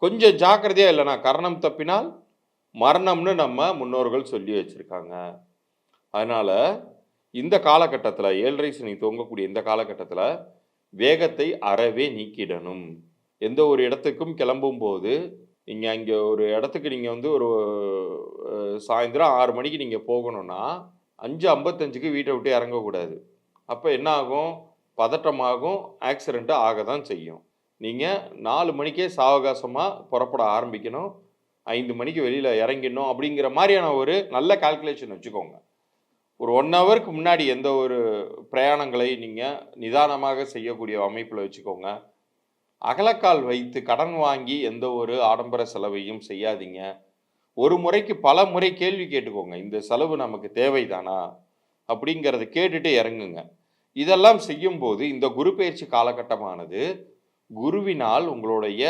கொஞ்சம் ஜாக்கிரதையா இல்லைனா கரணம் தப்பினால் மரணம்னு நம்ம முன்னோர்கள் சொல்லி வச்சிருக்காங்க. அதனால இந்த காலகட்டத்தில 7:30 சனி துவங்கக்கூடிய இந்த காலகட்டத்தில வேகத்தை அறவே நீக்கிடணும். எந்த ஒரு இடத்துக்கும் கிளம்பும்போது, நீங்க அங்க ஒரு இடத்துக்கு நீங்க வந்து ஒரு சாயந்திரம் 6 மணிக்கு நீங்க போகணும்னா, 5:55க்கு வீட்ட விட்டு இறங்கக்கூடாது. அப்ப என்ன ஆகும்? பதட்டமாகும், ஆக்சிடென்ட் ஆக தான் செய்யும். நீங்க 4 மணிக்கே சாவகாசமா புறப்பட ஆரம்பிக்கணும். 5 மணிக்கு வெளியில இறங்கிடணும் அப்படிங்கிற மாரியான ஒரு நல்ல கால்குலேஷன் வச்சுக்கோங்க. ஒரு 1 ஹவருக்கு முன்னாடி எந்த ஒரு பிரயாணங்களை நீங்க நிதானமாக செய்யக்கூடிய அமைப்புல வச்சுக்கோங்க. அகலக்கால் வைத்து கடன் வாங்கி எந்த ஒரு ஆடம்பர செலவையும் செய்யாதீங்க. ஒரு முறைக்கு பல முறை கேள்வி கேட்டுக்கோங்க. இந்த செலவு நமக்கு தேவைதானா? அப்படிங்கிறத கேட்டுட்டு இறங்குங்க. இதெல்லாம் செய்யும்போது இந்த குரு பெயர்ச்சி காலகட்டமானது, குருவினால் உங்களுடைய